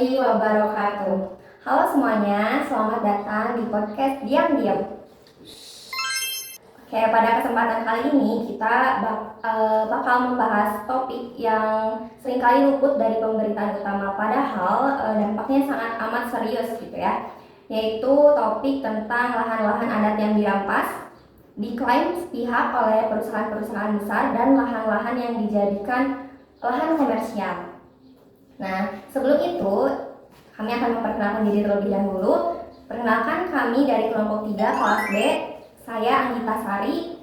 warahmatullahi wabarakatuh. Halo semuanya, selamat datang di podcast Diam-Diam. Oke, pada kesempatan kali ini kita bakal membahas topik yang seringkali luput dari pemberitaan utama, padahal dampaknya sangat amat serius gitu ya, yaitu topik tentang lahan-lahan adat yang dirampas, diklaim sepihak oleh perusahaan-perusahaan besar, dan lahan-lahan yang dijadikan lahan komersial. Nah, sebelum itu kami akan memperkenalkan diri terlebih dahulu. Perkenalkan, kami dari kelompok 3 kelas B. Saya Anggita Sari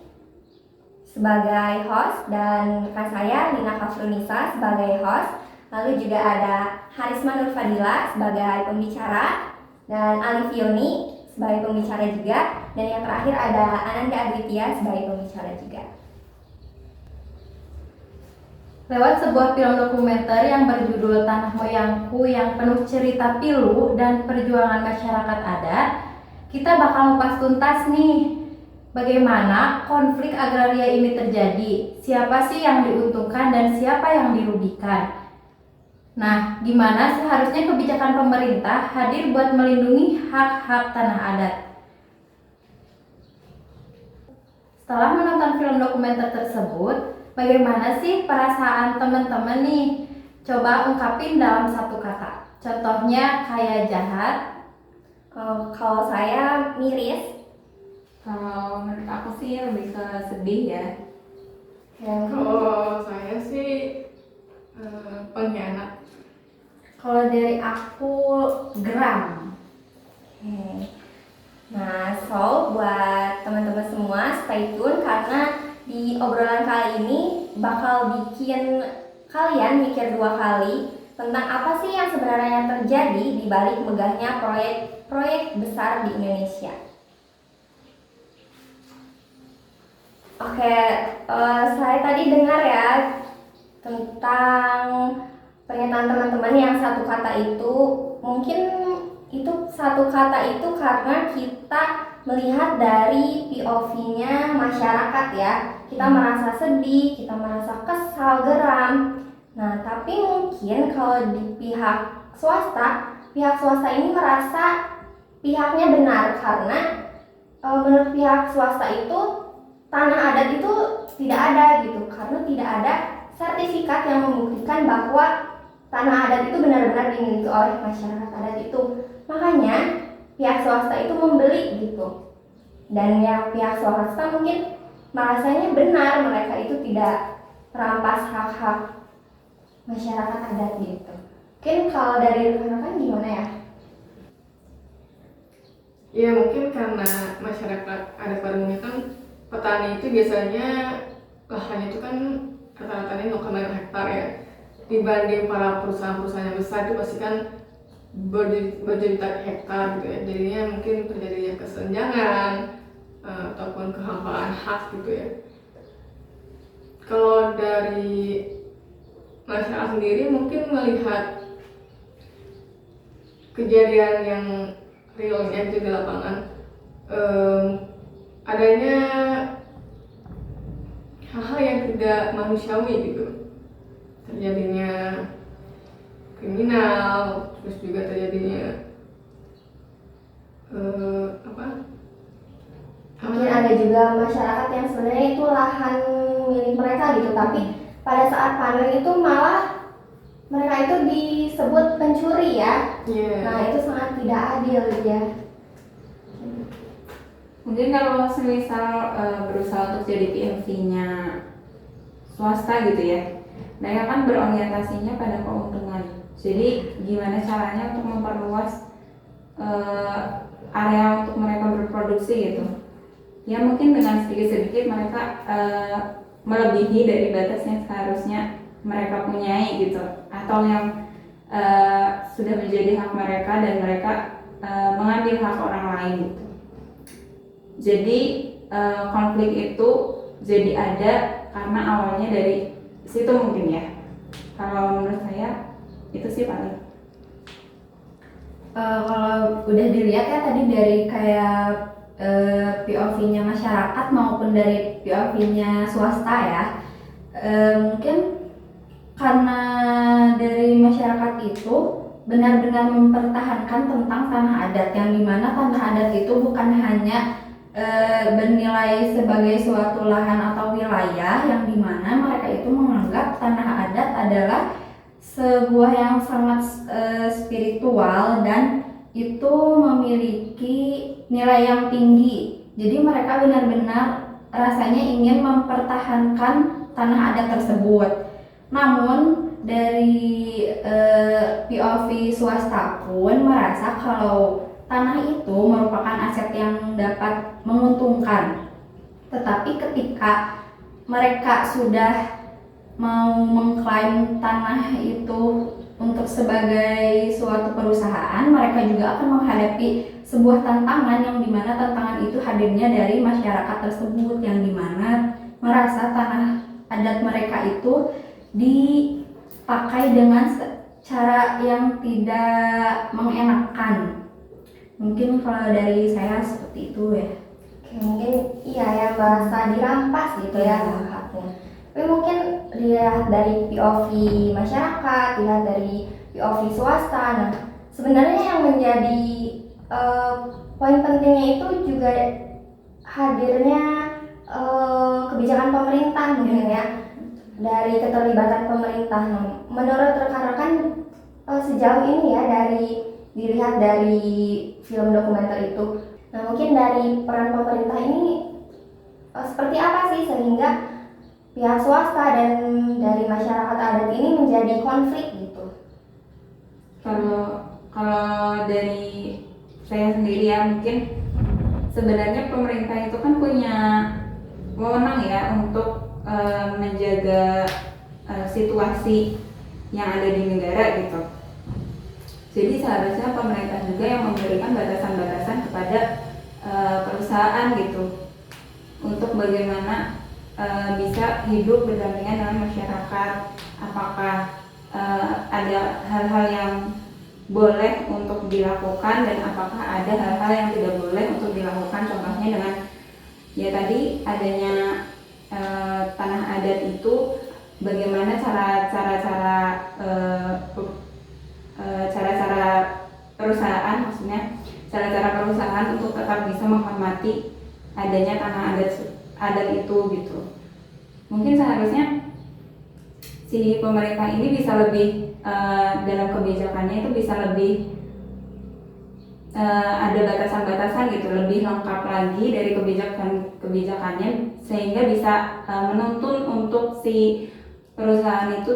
sebagai host dan rekan saya Lina Kafrunisa sebagai host. Lalu juga ada Harisma Nur Fadila sebagai pembicara dan Alif Yoni sebagai pembicara juga. Dan yang terakhir ada Ananda Aditya sebagai pembicara juga. Lewat sebuah film dokumenter yang berjudul Tanah Moyangku yang penuh cerita pilu dan perjuangan masyarakat adat, kita bakal ngupas tuntas nih bagaimana konflik agraria ini terjadi, siapa sih yang diuntungkan dan siapa yang dirugikan. Nah, gimana seharusnya kebijakan pemerintah hadir buat melindungi hak-hak tanah adat. Setelah menonton film dokumenter tersebut, bagaimana sih perasaan teman-teman nih? Coba ungkapin dalam satu kata. Contohnya kayak jahat. Kalau saya miris. Kalau menurut aku sih lebih ke sedih ya. Kalau saya sih pengkhianat. Kalau dari aku geram. Nah, so buat teman-teman semua stay tune karena di obrolan kali ini bakal bikin kalian mikir 2 kali tentang apa sih yang sebenarnya terjadi di balik megahnya proyek besar di Indonesia. Oke, saya tadi dengar ya tentang pernyataan teman-teman yang satu kata itu, mungkin itu satu kata itu karena kita melihat dari POV-nya masyarakat ya. Kita merasa sedih, kita merasa kesal, geram. Nah, tapi mungkin kalau di pihak swasta ini merasa pihaknya benar karena menurut pihak swasta itu tanah adat itu tidak ada gitu, karena tidak ada sertifikat yang membuktikan bahwa tanah adat itu benar-benar dimiliki oleh masyarakat adat itu. Makanya pihak swasta itu membeli gitu. Dan yang pihak swasta mungkin merasanya benar, mereka itu tidak merampas hak-hak masyarakat adat gitu. Mungkin kalau dari rekan-rekan gimana ya? Ya mungkin karena masyarakat adat pada umumnya kan petani itu biasanya lahannya itu kan rata-ratanya 0,5 hektar ya. Dibanding para perusahaan-perusahaan yang besar itu pasti kan berjuta hektar gitu ya. Jadinya mungkin terjadinya kesenjangan ataupun kehampaan hak gitu ya. Kalau dari masyarakat sendiri mungkin melihat kejadian yang realnya itu di lapangan, adanya hal-hal yang tidak manusiawi gitu, terjadinya kriminal, terus juga terjadinya Mungkin ada juga masyarakat yang sebenarnya itu lahan milik mereka gitu, tapi pada saat panen itu malah mereka itu disebut pencuri ya. Nah, itu sangat tidak adil ya. Mungkin kalau semisal berusaha untuk jadi POV-nya swasta gitu ya, mereka kan berorientasinya pada keuntungan. Jadi gimana caranya untuk memperluas area untuk mereka berproduksi gitu. Ya mungkin dengan sedikit-sedikit mereka melebihi dari batas yang seharusnya mereka punyai gitu, atau yang sudah menjadi hak mereka dan mereka mengambil hak orang lain gitu. Jadi konflik itu jadi ada karena awalnya dari situ mungkin ya. Kalau menurut saya itu sih paling. Kalau udah dilihat ya tadi dari kayak POV-nya masyarakat maupun dari POV-nya swasta ya, mungkin karena dari masyarakat itu benar-benar mempertahankan tentang tanah adat, yang dimana tanah adat itu bukan hanya bernilai sebagai suatu lahan atau wilayah, yang dimana mereka itu menganggap tanah adat adalah sebuah yang sangat spiritual dan itu memiliki nilai yang tinggi. Jadi mereka benar-benar rasanya ingin mempertahankan tanah adat tersebut. Namun dari POV swasta pun merasa kalau tanah itu merupakan aset yang dapat menguntungkan. Tetapi ketika mereka sudah mau mengklaim tanah itu untuk sebagai suatu perusahaan, mereka juga akan menghadapi sebuah tantangan, yang dimana tantangan itu hadirnya dari masyarakat tersebut, yang dimana merasa tanah adat mereka itu dipakai dengan cara yang tidak mengenakan. Mungkin kalau dari saya seperti itu ya. Oke, mungkin iya ya, merasa dirampas gitu ya haknya. Tapi mungkin dilihat dari POV masyarakat, dilihat dari POV swasta. Nah, sebenarnya yang menjadi poin pentingnya itu juga hadirnya kebijakan pemerintah mungkin ya, dari keterlibatan pemerintah. Nah, menurut rekan-rekan sejauh ini ya, dari dilihat dari film dokumenter itu, nah mungkin dari peran pemerintah ini seperti apa sih sehingga pihak swasta dan dari masyarakat adat ini menjadi konflik gitu? Kalau dari saya sendiri ya, mungkin sebenarnya pemerintah itu kan punya wewenang ya untuk menjaga situasi yang ada di negara gitu. Jadi seharusnya pemerintah juga yang memberikan batasan-batasan kepada perusahaan gitu, untuk bagaimana bisa hidup berdampingan dengan masyarakat. Apakah ada hal-hal yang boleh untuk dilakukan dan apakah ada hal-hal yang tidak boleh untuk dilakukan. Contohnya dengan ya tadi adanya tanah adat itu, bagaimana cara-cara perusahaan, maksudnya cara-cara perusahaan untuk tetap bisa menghormati adanya tanah adat itu gitu. Mungkin seharusnya si pemerintah ini bisa lebih dalam kebijakannya itu bisa lebih ada batasan-batasan gitu, lebih lengkap lagi dari kebijakannya, sehingga bisa menuntun untuk si perusahaan itu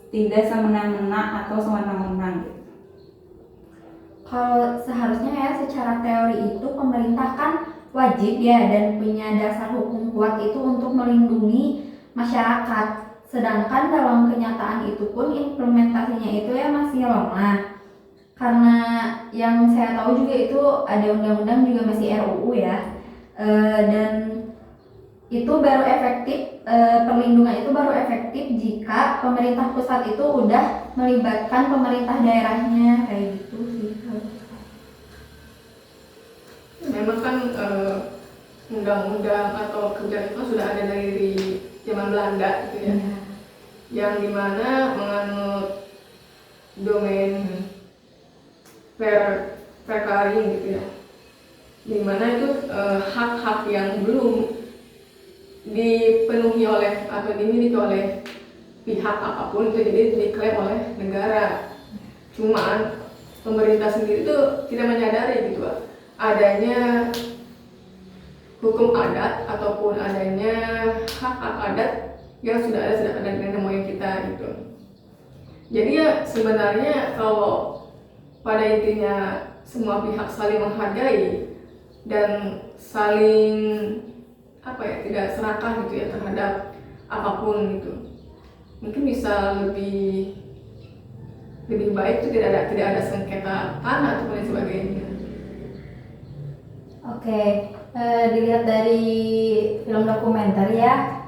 tidak semena-mena atau sewenang-wenang gitu. Kalau seharusnya ya, secara teori itu pemerintah kan wajib ya dan punya dasar hukum kuat itu untuk melindungi masyarakat. Sedangkan dalam kenyataan itu pun implementasinya itu ya masih lemah. Karena yang saya tahu juga itu ada undang-undang juga masih RUU ya. Dan itu baru efektif, perlindungan itu baru efektif jika pemerintah pusat itu udah melibatkan pemerintah daerahnya, kayak gitu sih. Memang kan undang-undang atau kebijakan itu sudah ada dari zaman Belanda gitu ya, yang dimana menganut domain perkaring gitu ya, dimana itu hak-hak yang belum dipenuhi oleh atau dimiliki oleh pihak apapun itu jadi diklaim oleh negara. Cuman pemerintah sendiri itu tidak menyadari gitu Pak, adanya hukum adat ataupun adanya hak-hak adat yang sudah ada sejak nenek moyang kita gitu. Jadi ya sebenarnya kalau pada intinya semua pihak saling menghargai dan saling tidak serakah gitu ya terhadap apapun gitu, mungkin bisa lebih baik itu tidak ada sengketa tanah atau lain sebagainya. Oke, dilihat dari film dokumenter ya,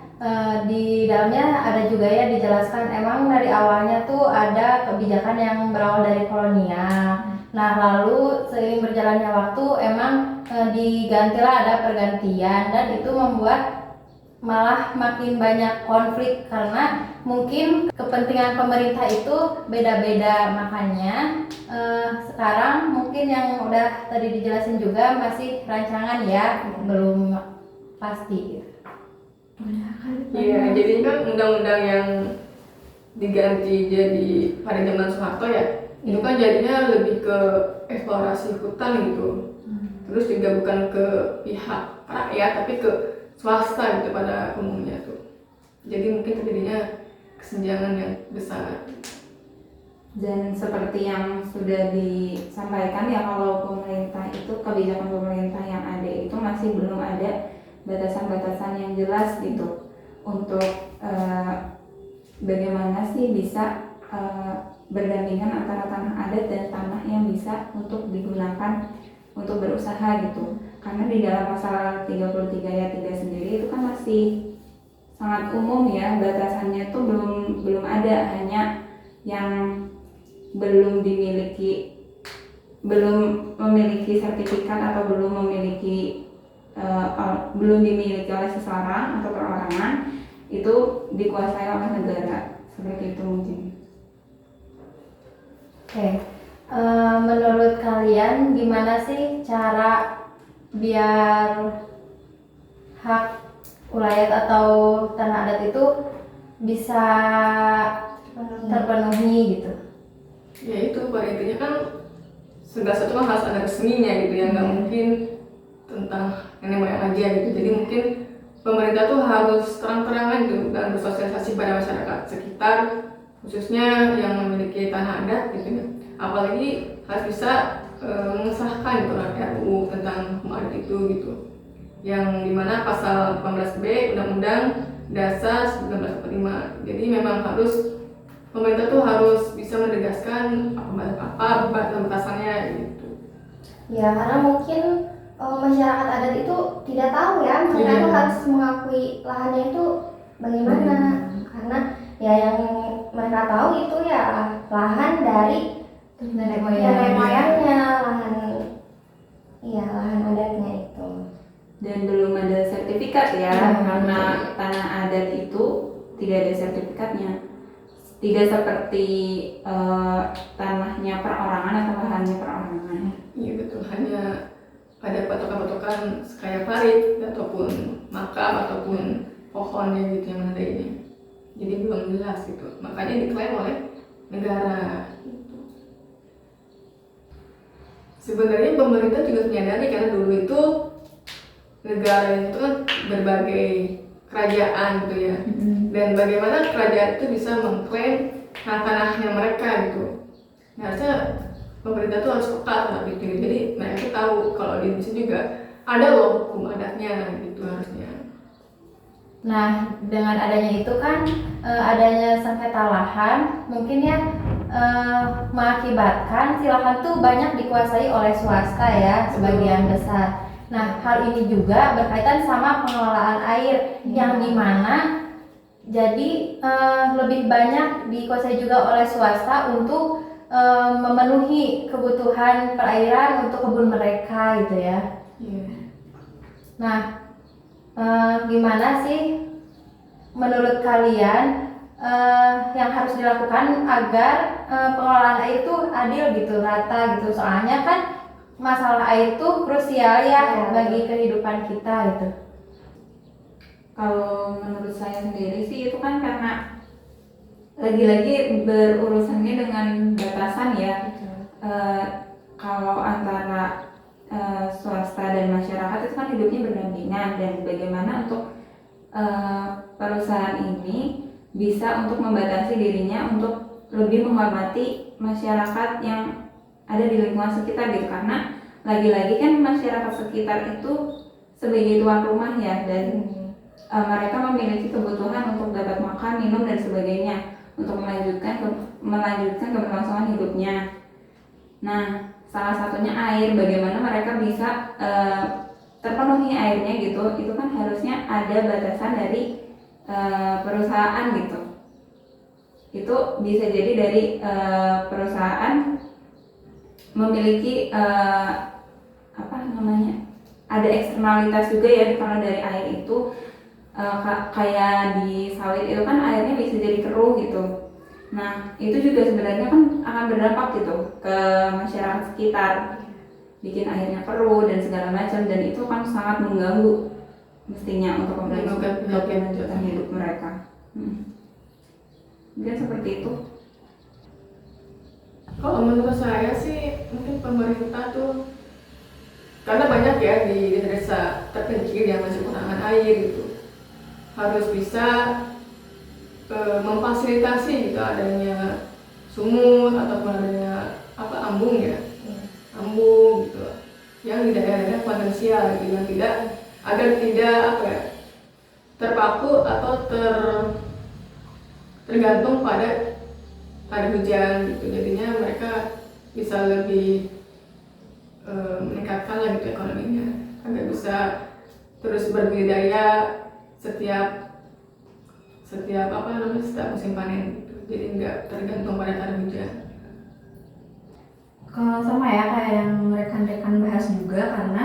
di dalamnya ada juga ya dijelaskan emang dari awalnya tuh ada kebijakan yang berawal dari kolonial. Nah lalu seiring berjalannya waktu emang digantilah ada pergantian, dan itu membuat malah makin banyak konflik karena mungkin kepentingan pemerintah itu beda-beda. Makanya sekarang mungkin yang udah tadi dijelasin juga masih rancangan ya, belum pasti gitu. Iya, jadi kan undang-undang yang diganti jadi pada zaman Soeharto ya, itu kan jadinya lebih ke eksplorasi hutan gitu. Terus juga bukan ke pihak rakyat tapi ke swasta gitu pada umumnya tuh. Jadi mungkin terjadinya kesenjangan yang besar. Dan seperti yang sudah disampaikan ya, kalau pemerintah itu, kebijakan pemerintah yang ada itu masih belum ada batasan-batasan yang jelas gitu untuk bagaimana sih bisa berdampingan antara tanah adat dan tanah yang bisa untuk digunakan untuk berusaha gitu. Karena di dalam pasal 33 ayat 3 sendiri itu kan masih sangat umum ya, batasannya tuh belum ada, hanya yang belum memiliki sertifikat atau belum dimiliki oleh seseorang atau perorangan itu dikuasai oleh negara, seperti itu mungkin. Oke. Menurut kalian gimana sih cara biar hak ulayat atau tanah adat itu bisa terpenuhi gitu? Ya itu pada intinya kan segala sesuatu kan harus ada resminya gitu ya, nggak mungkin tentang nenek moyang aja gitu. Jadi mungkin pemerintah tuh harus terang-terangan gitu dan bersosialisasi pada masyarakat sekitar, khususnya yang memiliki tanah adat gitu ya. Apalagi harus bisa mengesahkan gitu RUU tentang hukum adat itu gitu, yang dimana pasal 18B Undang-Undang Dasar 1945. Jadi memang harus pemerintah tuh harus bisa menegaskan apa batasan-batasannya gitu. Ya, karena mungkin masyarakat adat itu tidak tahu ya, mereka tuh harus mengakui lahannya itu bagaimana. Karena ya yang mereka tahu itu ya lahan dari Nenek moyangnya, lahan adatnya itu. Dan belum ada sertifikat ya, karena tanah adat itu tidak ada sertifikatnya. Tidak seperti tanahnya perorangan atau lahannya perorangan. Iya betul, hanya ada patokan-patokan kayak parit ataupun makam ataupun pohonnya gitu yang ada ini. Jadi belum jelas gitu, makanya diklaim oleh negara. Sebenarnya pemerintah juga menyadari karena dulu itu negara itu kan berbagai kerajaan gitu ya, dan bagaimana kerajaan itu bisa mengklaim tanahnya mereka gitu. Nah, harusnya pemerintah tuh harus peka terhadap itu. Jadi mereka tuh tahu kalau di Indonesia juga ada loh hukum adatnya gitu harusnya. Nah, dengan adanya itu kan adanya sengketa lahan mungkin ya mengakibatkan si lahan tuh banyak dikuasai oleh swasta ya, sebagian besar. Nah, hal ini juga berkaitan sama pengelolaan air yang dimana jadi lebih banyak dikuasai juga oleh swasta untuk memenuhi kebutuhan perairan untuk kebun mereka gitu ya. Nah, gimana sih menurut kalian yang harus dilakukan agar pengelolaan air itu adil gitu, rata gitu? Soalnya kan masalah air itu krusial ya bagi kehidupan kita gitu. Kalau menurut saya sendiri sih itu kan karena lagi-lagi berurusannya dengan batasan ya. Kalau antara swasta dan masyarakat itu kan hidupnya berdampingan, dan bagaimana untuk perusahaan ini bisa untuk membatasi dirinya untuk lebih menghormati masyarakat yang ada di lingkungan sekitar gitu. Karena lagi-lagi kan masyarakat sekitar itu sebagai tuan rumah ya, dan mereka memiliki kebutuhan untuk dapat makan, minum dan sebagainya untuk melanjutkan keberlangsungan hidupnya. Nah, salah satunya air, bagaimana mereka bisa terpenuhi airnya gitu, itu kan harusnya ada batasan dari perusahaan gitu. Itu bisa jadi dari perusahaan memiliki ada eksternalitas juga ya, karena dari air itu kayak di sawit itu kan airnya bisa jadi keruh gitu. Nah itu juga sebenarnya kan akan berdampak gitu ke masyarakat sekitar, bikin airnya keruh dan segala macam, dan itu kan sangat mengganggu mestinya untuk keberlanjutan hidup mereka. Mungkin seperti itu. Kalau menurut saya sih mungkin pemerintah tuh, karena banyak ya di desa terpencil yang masih kekurangan air gitu, harus bisa memfasilitasi gitu adanya sumur ataupun adanya ambung ya, ambung gitu yang di daerah-daerah potensial gitu, yang tidak agar tidak terpaku atau tergantung pada hujan gitu. Jadinya mereka bisa lebih meningkatkan lah gitu ekonominya, agar bisa terus berbudidaya setiap musim panen gitu. Jadi nggak tergantung pada hujan. Kalau sama ya kayak yang rekan-rekan bahas juga, karena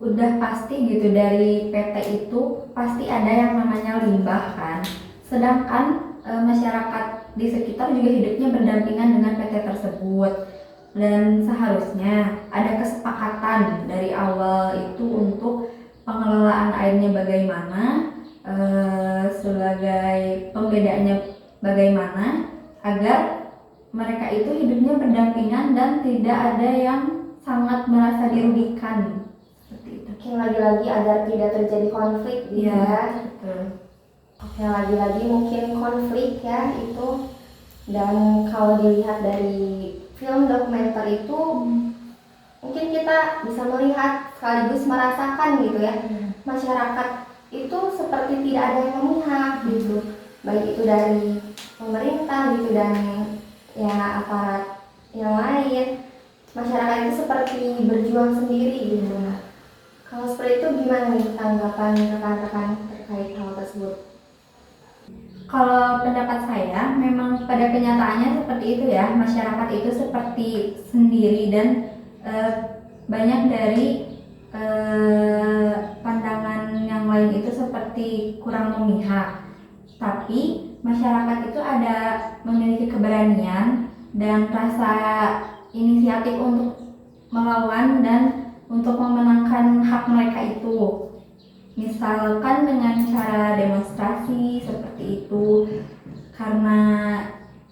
udah pasti gitu dari PT itu pasti ada yang namanya limbah kan. Sedangkan masyarakat di sekitar juga hidupnya berdampingan dengan PT tersebut, dan seharusnya ada kesepakatan dari awal itu untuk pengelolaan airnya bagaimana, sebagai pembedanya bagaimana, agar mereka itu hidupnya berdampingan dan tidak ada yang sangat merasa dirugikan seperti itu. Mungkin lagi-lagi agar tidak terjadi konflik gitu ya. Betul. Oke, lagi-lagi mungkin konflik ya itu. Dan kalau dilihat dari film dokumenter itu mungkin kita bisa melihat sekaligus merasakan gitu ya, masyarakat itu seperti tidak ada yang memihak gitu, baik itu dari pemerintah gitu dan ya aparat yang lain. Masyarakat itu seperti berjuang sendiri gitu. Kalau seperti itu gimana nih tanggapan rekan-rekan terkait hal tersebut? Kalau pendapat saya, memang pada kenyataannya seperti itu ya, masyarakat itu seperti sendiri dan banyak dari pandangan yang lain itu seperti kurang memihak. Tapi masyarakat itu ada memiliki keberanian dan rasa inisiatif untuk melawan dan untuk memenangkan hak mereka itu. Misalkan dengan cara demonstrasi seperti itu, karena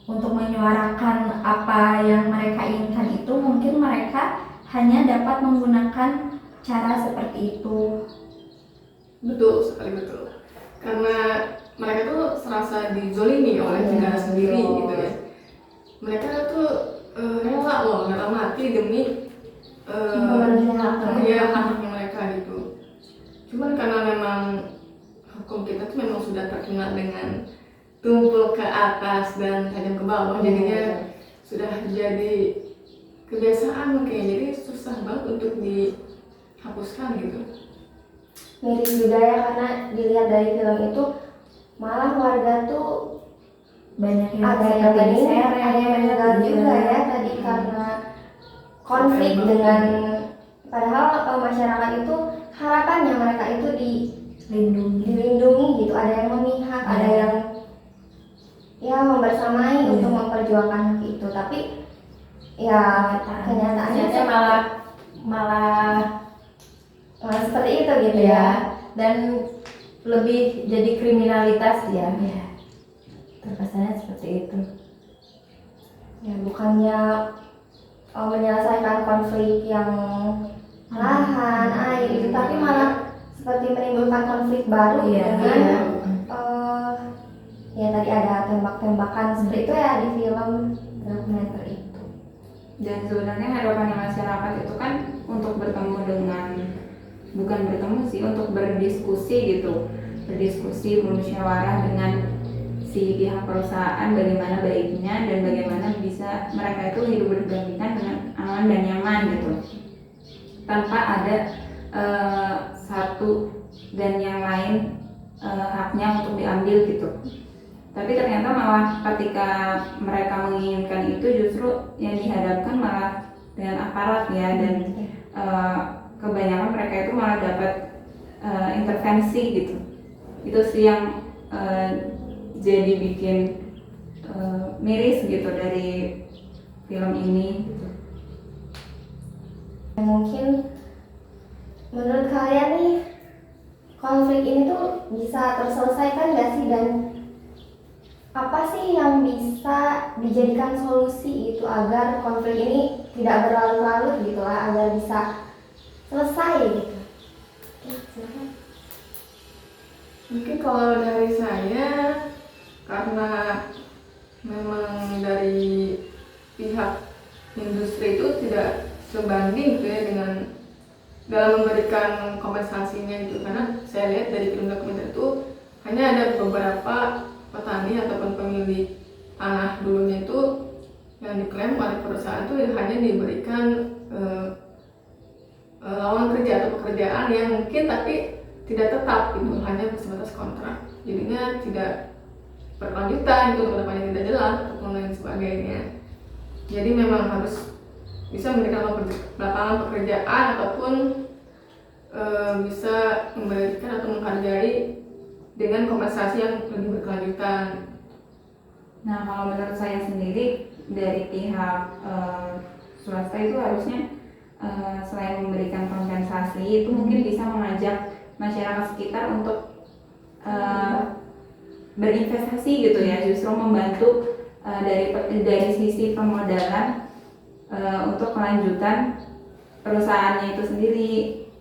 untuk menyuarakan apa yang mereka inginkan itu mungkin mereka hanya dapat menggunakan cara seperti itu. Betul sekali, betul. Karena mereka tuh serasa dizolimi oleh negara sendiri gitu ya. Mereka tuh rela mati demi hak-haknya mereka gitu. Cuman karena memang hukum kita tuh memang sudah terkenal dengan tumpul ke atas dan tajam ke bawah, jadinya sudah jadi kebiasaan mungkin, jadi susah banget untuk dihapuskan gitu. Miris juga ya, karena dilihat dari film itu malah warga tuh Banyak yang ada yang meninggal juga ya tadi karena konflik dengan, padahal masyarakat itu harapannya mereka itu dilindungi gitu, ada yang memihak, ada yang ya membersamai untuk memperjuangkan hak itu, tapi ya kenyataannya malah seperti itu gitu ya. Dan lebih jadi kriminalitas ya. Terkesannya seperti itu. Ya bukannya menyelesaikan konflik yang lahan, air itu, tapi malah seperti menimbulkan konflik baru dengan ya tadi ada tembak-tembakan seperti itu ya di film dokumenter itu. Dan sebenarnya harapannya masyarakat itu kan untuk bertemu dengan, bukan bertemu sih, untuk berdiskusi gitu, bermusyawarah dengan si pihak perusahaan bagaimana baiknya dan bagaimana bisa mereka itu hidup berdampingan dengan aman dan nyaman gitu, tanpa ada satu dan yang lain haknya untuk diambil gitu. Tapi ternyata malah ketika mereka menginginkan itu justru yang dihadapkan malah dengan aparat ya, dan kebanyakan mereka itu malah dapat intervensi gitu. Itu sih yang jadi bikin miris gitu dari film ini gitu. Mungkin menurut kalian nih, konflik ini tuh bisa terselesaikan nggak sih, dan apa sih yang bisa dijadikan solusi itu agar konflik ini tidak berlarut-larut gitu lah, agar bisa selesai gitu. Silakan. Mungkin kalau dari saya, karena memang dari pihak industri itu tidak sebanding gitu ya dengan dalam memberikan kompensasinya gitu, karena saya lihat dari film dokumenter itu hanya ada beberapa petani ataupun pemilik tanah dulunya itu yang diklaim oleh perusahaan itu hanya diberikan lowongan kerja atau pekerjaan yang mungkin tapi tidak tetap gitu, hanya sebatas kontrak, jadinya tidak berkelanjutan itu, kedepannya tidak jelas ataupun lain sebagainya. Jadi memang harus bisa memberikan lapangan pekerjaan ataupun bisa memberikan atau menghargai dengan kompensasi yang lebih berkelanjutan. Nah, kalau menurut saya sendiri dari pihak swasta itu harusnya selain memberikan kompensasi itu mungkin bisa mengajak masyarakat sekitar untuk berinvestasi gitu ya, justru membantu dari sisi permodalan untuk kelanjutan perusahaannya itu sendiri,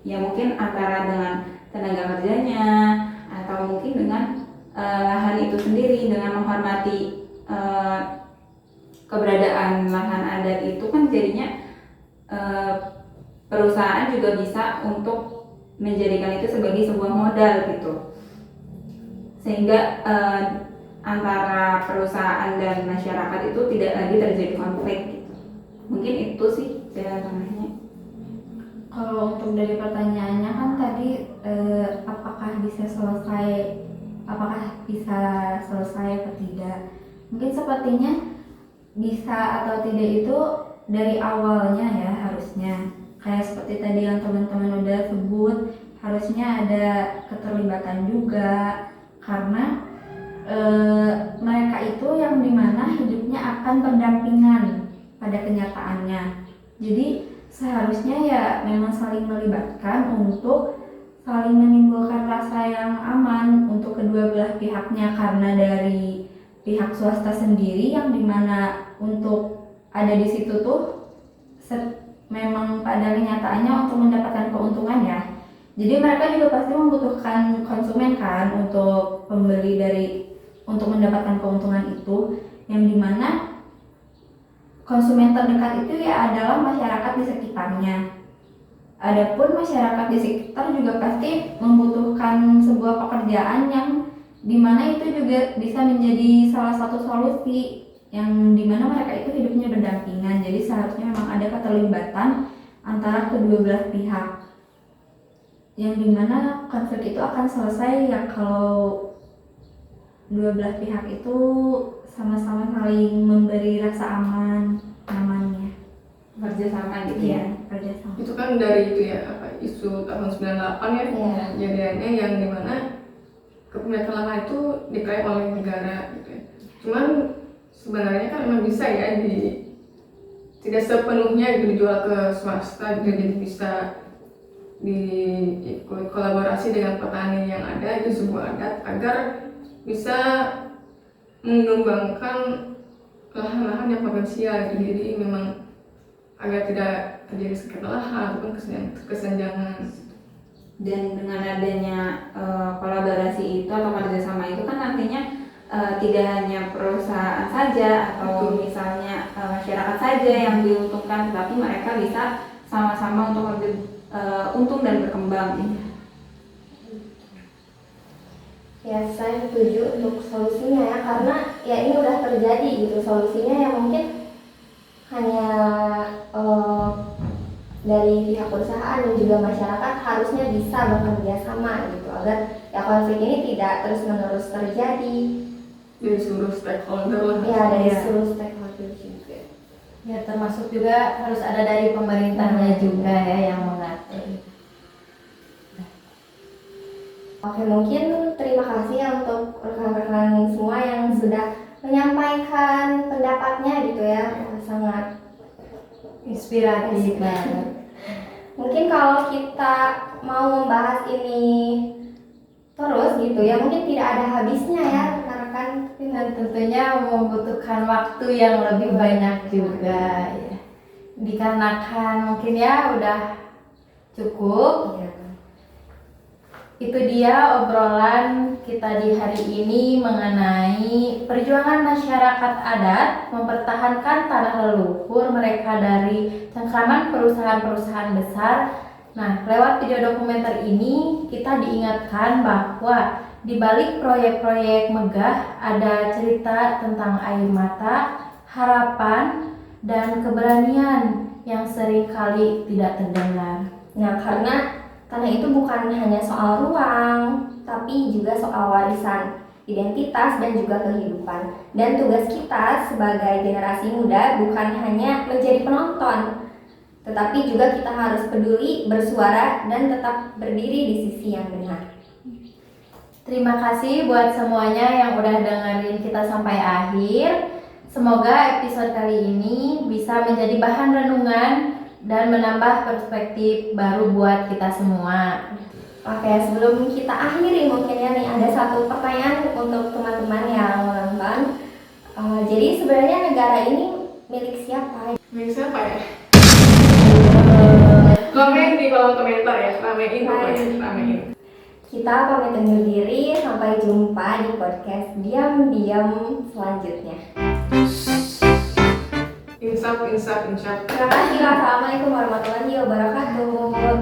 ya mungkin antara dengan tenaga kerjanya atau mungkin dengan lahan itu sendiri, dengan menghormati keberadaan lahan adat itu kan jadinya perusahaan juga bisa untuk menjadikan itu sebagai sebuah modal gitu, sehingga antara perusahaan dan masyarakat itu tidak lagi terjadi konflik gitu. Mungkin itu sih jalan tengahnya. Kalau untuk dari pertanyaannya kan tadi apakah bisa selesai atau tidak? Mungkin sepertinya bisa atau tidak itu dari awalnya ya, harusnya kayak seperti tadi yang teman-teman udah sebut, harusnya ada keterlibatan juga, karena mereka itu yang dimana hidupnya akan berdampingan pada kenyataannya. Jadi seharusnya ya memang saling melibatkan untuk saling menimbulkan rasa yang aman untuk kedua belah pihaknya, karena dari pihak swasta sendiri yang dimana untuk ada di situ tuh memang pada kenyataannya untuk mendapatkan keuntungan ya. Jadi mereka juga pasti membutuhkan konsumen kan untuk pembeli untuk mendapatkan keuntungan itu, yang dimana konsumen terdekat itu ya adalah masyarakat di sekitarnya. Adapun masyarakat di sekitar juga pasti membutuhkan sebuah pekerjaan yang dimana itu juga bisa menjadi salah satu solusi, yang dimana mereka itu hidupnya berdampingan. Jadi seharusnya memang ada keterlibatan antara kedua belah pihak, yang dimana konflik itu akan selesai ya kalau dua belah pihak itu sama-sama saling memberi rasa nyamannya, Kerjasama gitu ya. kerjasama. Itu kan dari itu ya, isu tahun 98 ya, Iya. kejadiannya yang dimana kepemilikan lahan itu diklaim oleh negara gitu ya. Cuman sebenarnya kan memang bisa ya tidak sepenuhnya gitu dijual ke swasta gitu, jadi bisa kolaborasi dengan petani yang ada, itu sebuah adat agar bisa mengembangkan lahan-lahan yang potensial gitu. Jadi memang agar tidak terjadi sengketa lahan ataupun kesenjangan. Dan dengan adanya kolaborasi itu atau kerjasama itu kan nantinya tidak hanya perusahaan saja atau misalnya masyarakat saja yang diuntungkan, tetapi mereka bisa sama-sama untuk untung dan berkembang. Ya, saya setuju untuk solusinya ya, karena ya ini udah terjadi gitu. Solusinya ya mungkin hanya dari pihak perusahaan dan juga masyarakat harusnya bisa bekerja sama gitu, agar ya konflik ini tidak terus-menerus terjadi. Dari seluruh stakeholder lah. Ya, dari Iya. seluruh stakeholder juga. Ya termasuk juga harus ada dari pemerintahnya juga ya yang mengatur. Oke, mungkin terima kasih ya untuk rekan-rekan semua yang sudah menyampaikan pendapatnya gitu ya. Sangat Inspiratif banget. mungkin kalau kita mau membahas ini terus gitu ya, mungkin tidak ada habisnya ya rekan-rekan. Dan tentunya membutuhkan waktu yang lebih banyak juga ya. Dikarenakan mungkin ya udah cukup. Iya. Itu dia obrolan kita di hari ini mengenai perjuangan masyarakat adat mempertahankan tanah leluhur mereka dari cengkraman perusahaan-perusahaan besar. Nah, lewat video dokumenter ini kita diingatkan bahwa di balik proyek-proyek megah ada cerita tentang air mata, harapan, dan keberanian yang seringkali tidak terdengar. Nah, karena tanah itu bukan hanya soal ruang, tapi juga soal warisan, identitas, dan juga kehidupan. Dan tugas kita sebagai generasi muda bukan hanya menjadi penonton, tetapi juga kita harus peduli, bersuara, dan tetap berdiri di sisi yang benar. Terima kasih buat semuanya yang udah dengerin kita sampai akhir. Semoga episode kali ini bisa menjadi bahan renungan dan menambah perspektif baru buat kita semua. Oke, sebelum kita akhiri mungkin ya nih ada satu pertanyaan untuk teman-teman yang menonton. Jadi sebenarnya negara ini milik siapa? Milik siapa ya? Komen di kolom komentar ya, ramein pokoknya, ramein. Kita pamit undur diri, sampai jumpa di podcast Diam-Diam selanjutnya. Insaf. Terima kasih. Wassalamualaikum warahmatullahi wabarakatuh.